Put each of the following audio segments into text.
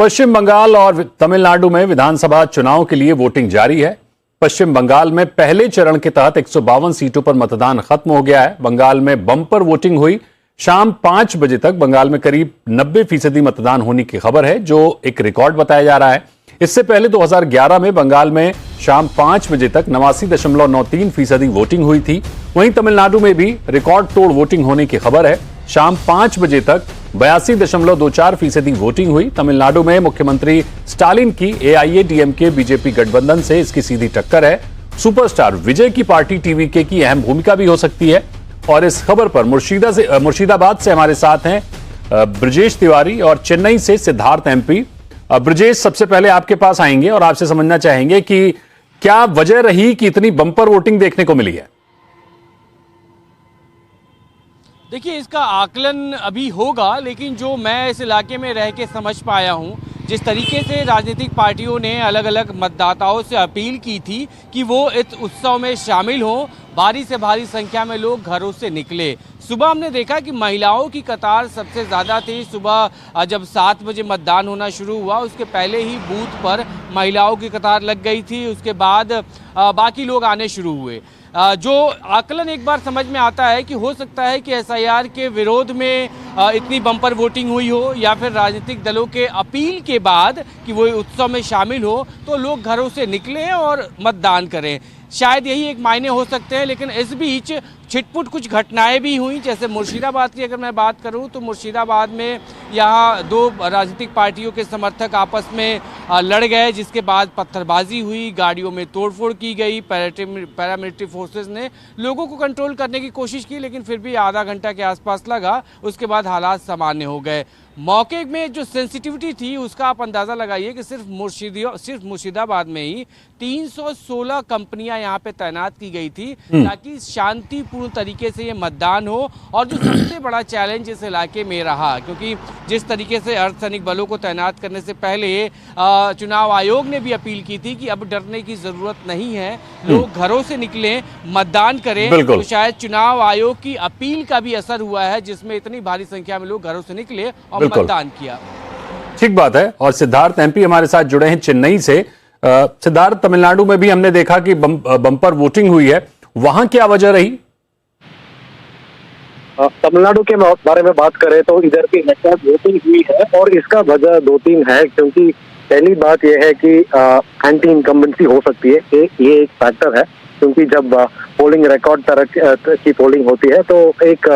पश्चिम बंगाल और तमिलनाडु में विधानसभा चुनाव के लिए वोटिंग जारी है। पश्चिम बंगाल में पहले चरण के तहत 152 सीटों पर मतदान खत्म हो गया है। बंगाल में बम्पर वोटिंग हुई। शाम 5 बजे तक बंगाल में करीब 90% मतदान होने की खबर है, जो एक रिकॉर्ड बताया जा रहा है। इससे पहले 2011 में बंगाल में शाम 5 बजे तक 89.93% वोटिंग हुई थी। वहीं तमिलनाडु में भी रिकॉर्ड तोड़ वोटिंग होने की खबर है। शाम 5 बजे तक 82.24% वोटिंग हुई। तमिलनाडु में मुख्यमंत्री स्टालिन की एआईएडीएमके बीजेपी गठबंधन से इसकी सीधी टक्कर है। सुपरस्टार विजय की पार्टी टीवीके की अहम भूमिका भी हो सकती है। और इस खबर पर मुर्शिदाबाद से हमारे साथ हैं ब्रजेश तिवारी और चेन्नई से सिद्धार्थ एमपी। ब्रजेश, सबसे पहले आपके पास आएंगे और आपसे समझना चाहेंगे कि क्या वजह रही कि इतनी बंपर वोटिंग देखने को मिली है। देखिए, इसका आकलन अभी होगा, लेकिन जो मैं इस इलाके में रह के समझ पाया हूँ, जिस तरीके से राजनीतिक पार्टियों ने अलग अलग मतदाताओं से अपील की थी कि वो इस उत्सव में शामिल हों, भारी से भारी संख्या में लोग घरों से निकले। सुबह हमने देखा कि महिलाओं की कतार सबसे ज़्यादा थी। सुबह जब 7 बजे मतदान होना शुरू हुआ, उसके पहले ही बूथ पर महिलाओं की कतार लग गई थी। उसके बाद बाकी लोग आने शुरू हुए। जो आकलन एक बार समझ में आता है कि हो सकता है कि एसआईआर के विरोध में इतनी बम्पर वोटिंग हुई हो, या फिर राजनीतिक दलों के अपील के बाद कि वो उत्सव में शामिल हो तो लोग घरों से निकलें और मतदान करें। शायद यही एक मायने हो सकते हैं। लेकिन इस बीच छिटपुट कुछ घटनाएं भी हुई। जैसे मुर्शिदाबाद की अगर मैं बात करूं तो मुर्शिदाबाद में यहाँ 2 राजनीतिक पार्टियों के समर्थक आपस में लड़ गए, जिसके बाद पत्थरबाजी हुई, गाड़ियों में तोड़फोड़ की गई। पैरामिलिट्री फोर्सेस ने लोगों को कंट्रोल करने की कोशिश की, लेकिन फिर भी आधा घंटा के आसपास लगा। उसके बाद हालात सामान्य हो गए। मौके में जो सेंसिटिविटी थी उसका आप अंदाज़ा लगाइए कि सिर्फ मुर्शिदाबाद में ही 316 कंपनियां यहाँ पे तैनात की गई थी ताकि शांतिपूर्ण तरीके से ये मतदान हो। और जो सबसे बड़ा चैलेंज इस इलाके में रहा, क्योंकि जिस तरीके से अर्धसैनिक बलों को तैनात करने से पहले चुनाव आयोग ने भी अपील की थी कि अब डरने की जरूरत नहीं है, लोग घरों से निकलें, मतदान करें। तो शायद चुनाव आयोग की अपील का भी असर हुआ है, जिसमें इतनी भारी संख्या में लोग घरों से निकले और मतदान किया। ठीक बात है। और सिद्धार्थ एमपी हमारे साथ जुड़े हैं चेन्नई से। सिद्धार्थ, तमिलनाडु में भी हमने देखा कि बम्पर वोटिंग हुई है, वहां क्या वजह रही? तमिलनाडु के बारे में बात करें तो इधर की वोटिंग हुई है और इसका वजह 2-3 है। क्योंकि पहली बात यह है कि एंटी इनकम्बेंसी हो सकती है, ये एक फैक्टर है। क्योंकि जब पोलिंग रिकॉर्ड तरह की पोलिंग होती है तो एक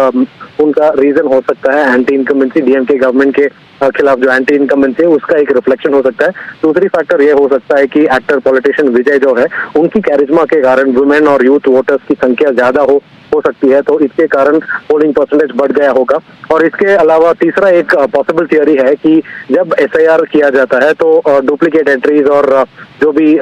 उनका रीजन हो सकता है एंटी इनकम्बेंसी, डीएमके गवर्नमेंट के खिलाफ जो एंटी इनकम्बेंसी है उसका एक रिफ्लेक्शन हो सकता है। दूसरी फैक्टर ये हो सकता है कि एक्टर पॉलिटिशियन विजय जो है, उनकी कैरिज्मा के कारण वुमेन और यूथ वोटर्स की संख्या ज्यादा हो सकती है, तो इसके कारण पोलिंग परसेंटेज बढ़ गया होगा। और इसके अलावा तीसरा एक पॉसिबल थियरी है कि जब एसआईआर किया जाता है तो डुप्लीकेट एंट्रीज और जो भी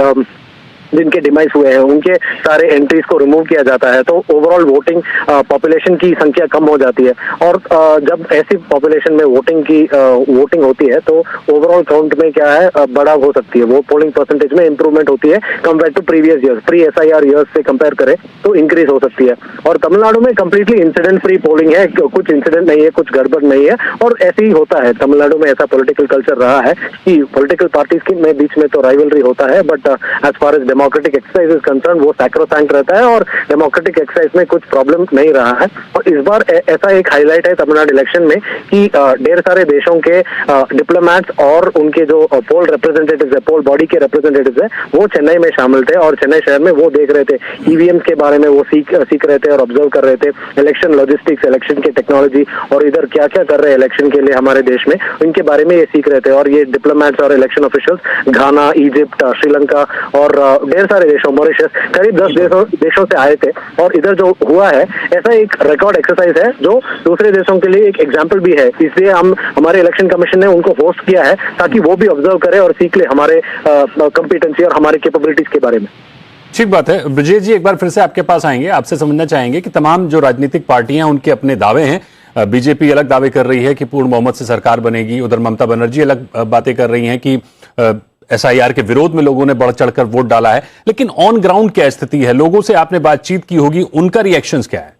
जिनके डिमाइस हुए हैं उनके सारे एंट्रीज को रिमूव किया जाता है, तो ओवरऑल वोटिंग पॉपुलेशन की संख्या कम हो जाती है। और जब ऐसी पॉपुलेशन में वोटिंग होती है तो ओवरऑल काउंट में क्या है, बड़ा हो सकती है, वो पोलिंग परसेंटेज में इंप्रूवमेंट होती है compare to previous years, pre SIR years से कंपेयर करें तो इंक्रीज हो सकती है। और तमिलनाडु में कंप्लीटली इंसिडेंट फ्री पोलिंग है, कुछ इंसिडेंट नहीं है, कुछ गड़बड़ नहीं है। और ऐसे ही होता है, तमिलनाडु में ऐसा पॉलिटिकल कल्चर रहा है कि पॉलिटिकल पार्टीज के बीच में तो राइवलरी होता है, but as far as democratic exercise is concern वो सैक्रोसैंक्ट रहता है और डेमोक्रेटिक एक्सरसाइज में कुछ प्रॉब्लम नहीं रहा है। और इस बार ऐसा एक हाईलाइट है तमिलनाडु इलेक्शन में कि ढेर सारे देशों के डिप्लोमैट्स और उनके जो पोल रिप्रेजेंटेटिव्स है, पोल बॉडी के रिप्रेजेंटेटिव्स है, वो चेन्नई में शामिल थे और चेन्नई शहर में वो देख रहे थे, ईवीएम के बारे में वो सीख रहे थे और ऑब्जर्व कर रहे थे, इलेक्शन लॉजिस्टिक्स, इलेक्शन की टेक्नोलॉजी और इधर क्या क्या कर रहे हैं इलेक्शन के लिए हमारे देश में, इनके बारे में ये सीख रहे थे। और ये डिप्लोमैट्स और इलेक्शन ऑफिशियल्स घाना, इजिप्ट, श्रीलंका और ढेर सारे देशों, मॉरिशस, करीब 10 देशों से आए थे। और इधर जो हुआ है ऐसा एक रिकॉर्ड एक्सरसाइज है जो दूसरे देशों के लिए एक एग्जाम्पल भी है। इसलिए हमारे इलेक्शन कमीशन ने उनको होस्ट किया है ताकि वो भी ऑब्जर्व करे और सीख ले हमारे कॉम्पिटेंसी और हमारे कैपेबिलिटीज के बारे में। ठीक बात है। ब्रजेश जी, एक बार फिर से आपके पास आएंगे, आपसे समझना चाहेंगे कि तमाम जो राजनीतिक पार्टियां उनके अपने दावे हैं। बीजेपी अलग दावे कर रही है कि पूर्ण बहुमत से सरकार बनेगी, उधर ममता बनर्जी अलग बातें कर रही हैं कि एसआईआर के विरोध में लोगों ने बढ़ चढ़कर वोट डाला है। लेकिन ऑन ग्राउंड क्या स्थिति है? लोगों से आपने बातचीत की होगी, उनका रिएक्शंस क्या है?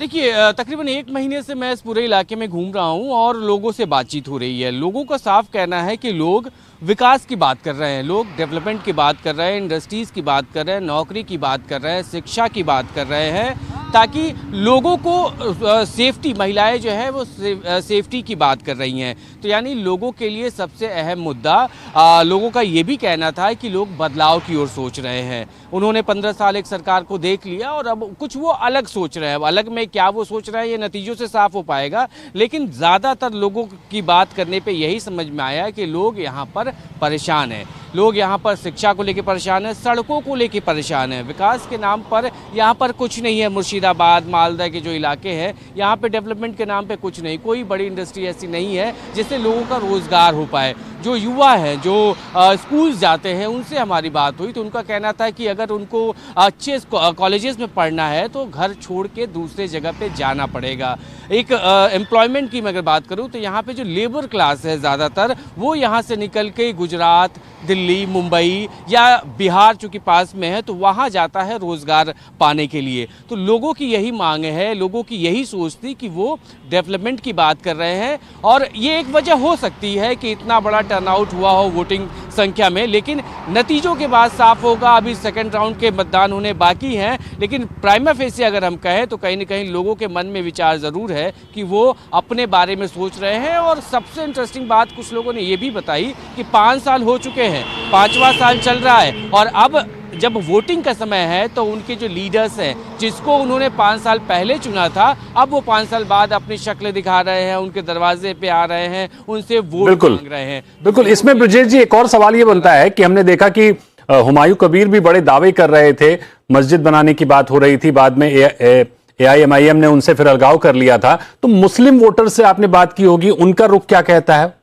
देखिए तकरीबन 1 महीने से मैं इस पूरे इलाके में घूम रहा हूं और लोगों से बातचीत हो रही है। लोगों का साफ कहना है कि लोग विकास की बात कर रहे हैं, लोग डेवलपमेंट की बात कर रहे हैं, इंडस्ट्रीज़ की बात कर रहे हैं, नौकरी की बात कर रहे हैं, शिक्षा की बात कर रहे हैं, ताकि लोगों को सेफ्टी, महिलाएं जो है वो सेफ्टी की बात कर रही हैं। तो यानी लोगों के लिए सबसे अहम मुद्दा लोगों का ये भी कहना था कि लोग बदलाव की ओर सोच रहे हैं। उन्होंने 15 साल एक सरकार को देख लिया और अब कुछ वो अलग सोच रहे हैं। अलग में क्या वो सोच रहे हैं ये नतीजों से साफ हो पाएगा, लेकिन ज़्यादातर लोगों की बात करने पे यही समझ में आया कि लोग यहाँ पर परेशान हैं। लोग यहाँ पर शिक्षा को लेकर परेशान हैं, सड़कों को लेकर परेशान हैं। विकास के नाम पर यहाँ पर कुछ नहीं है। मुर्शिदाबाद, मालदा के जो इलाके हैं, यहाँ पे डेवलपमेंट के नाम पे कुछ नहीं, कोई बड़ी इंडस्ट्री ऐसी नहीं है जिससे लोगों का रोज़गार हो पाए। जो युवा हैं, जो स्कूल जाते हैं, उनसे हमारी बात हुई तो उनका कहना था कि अगर उनको अच्छे कॉलेजेस में पढ़ना है तो घर छोड़ के दूसरे जगह पे जाना पड़ेगा। एक एम्प्लॉयमेंट की मैं अगर बात करूँ तो यहाँ पे जो लेबर क्लास है ज़्यादातर, वो यहाँ से निकल के गुजरात, दिल्ली, मुंबई या बिहार चूँकि पास में है तो वहाँ जाता है रोज़गार पाने के लिए। तो लोगों की यही मांग है, लोगों की यही सोच थी कि वो डेवलपमेंट की बात कर रहे हैं। और ये एक वजह हो सकती है कि इतना बड़ा टर्नआउट हुआ हो वोटिंग संख्या में, लेकिन नतीजों के बाद साफ होगा। अभी सेकंड राउंड के मतदान होने बाकी हैं, लेकिन प्राइमा फेसी अगर हम कहें तो कहीं न कहीं लोगों के मन में विचार ज़रूर है कि वो अपने बारे में सोच रहे हैं। और सबसे इंटरेस्टिंग बात कुछ लोगों ने ये भी बताई कि 5 साल हो चुके हैं, 5वां साल चल रहा है और अब जब वोटिंग का समय है तो उनके जो लीडर्स हैं, जिसको उन्होंने 5 साल पहले चुना था, अब वो 5 साल बाद अपनी शक्ल दिखा रहे हैं, उनके दरवाजे पे आ रहे हैं, उनसे वोट मांग रहे हैं। बिल्कुल। इसमें ब्रजेश जी एक और सवाल ये बनता है कि हमने देखा कि हुमायूं कबीर भी बड़े दावे कर रहे थे, मस्जिद बनाने की बात हो रही थी, बाद में AIMIM ने उनसे फिर अलगाव कर लिया था। तो मुस्लिम वोटर से आपने बात की होगी, उनका रुख क्या कहता है?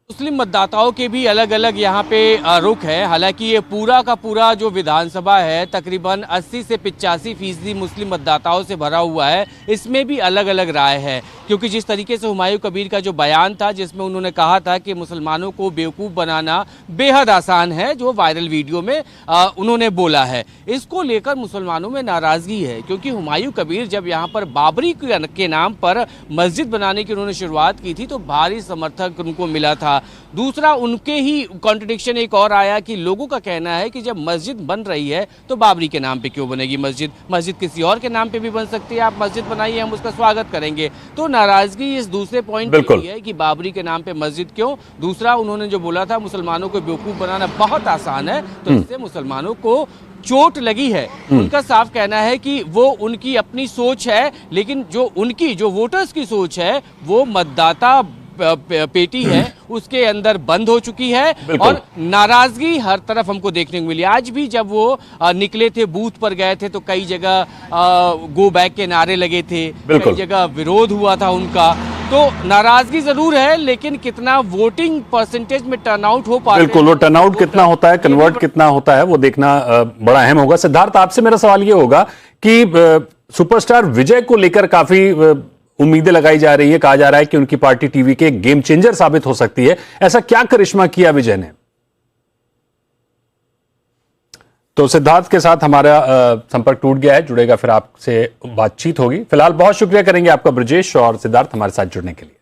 मुस्लिम मतदाताओं के भी अलग अलग यहाँ पे रुख है। हालांकि ये पूरा का पूरा जो विधानसभा है तकरीबन 80 से 85% मुस्लिम मतदाताओं से भरा हुआ है। इसमें भी अलग अलग राय है, क्योंकि जिस तरीके से हुमायूं कबीर का जो बयान था जिसमें उन्होंने कहा था कि मुसलमानों को बेवकूफ़ बनाना बेहद आसान है, जो वायरल वीडियो में उन्होंने बोला है, इसको लेकर मुसलमानों में नाराज़गी है। क्योंकि हुमायूं कबीर जब यहाँ पर बाबरी के नाम पर मस्जिद बनाने की उन्होंने शुरुआत की थी तो भारी समर्थक उनको मिला था। दूसरा, उनके ही कॉन्ट्रडिक्शन एक और आया कि लोगों का कहना है कि जब मस्जिद बन रही है तो बाबरी के नाम पे क्यों बनेगी मस्जिद, मस्जिद किसी और के नाम पे भी बन सकती है, आप मस्जिद बनाइए, हम उसका स्वागत करेंगे। तो नाराजगी इस दूसरे पॉइंट की है कि बाबरी के नाम पे मस्जिद क्यों। दूसरा, उन्होंने जो बोला था मुसलमानों को बेवकूफ़ बनाना बहुत आसान है, तो इससे मुसलमानों को चोट लगी है। उनका साफ कहना है कि वो उनकी अपनी सोच है, लेकिन जो वोटर्स की सोच है वो मतदाता पेटी है उसके अंदर बंद हो चुकी है और नाराजगी हर तरफ हमको देखने को मिली। आज भी जब वो निकले थे, बूथ पर गए थे, तो कई जगह गो बैक के नारे लगे थे, कई जगह विरोध हुआ था उनका। तो नाराजगी जरूर है, लेकिन कितना वोटिंग परसेंटेज में टर्नआउट हो पाता है, बिल्कुल, वो टर्नआउट कितना होता है, कन्वर्ट कितना होता है, वो देखना बड़ा अहम होगा। सिद्धार्थ, आपसे मेरा सवाल ये होगा कि सुपरस्टार विजय को लेकर काफी उम्मीदें लगाई जा रही है, कहा जा रहा है कि उनकी पार्टी टीवी के गेम चेंजर साबित हो सकती है। ऐसा क्या करिश्मा किया विजय ने? तो सिद्धार्थ के साथ हमारा संपर्क टूट गया है, जुड़ेगा फिर आपसे बातचीत होगी। फिलहाल बहुत शुक्रिया करेंगे आपका ब्रजेश और सिद्धार्थ हमारे साथ जुड़ने के लिए।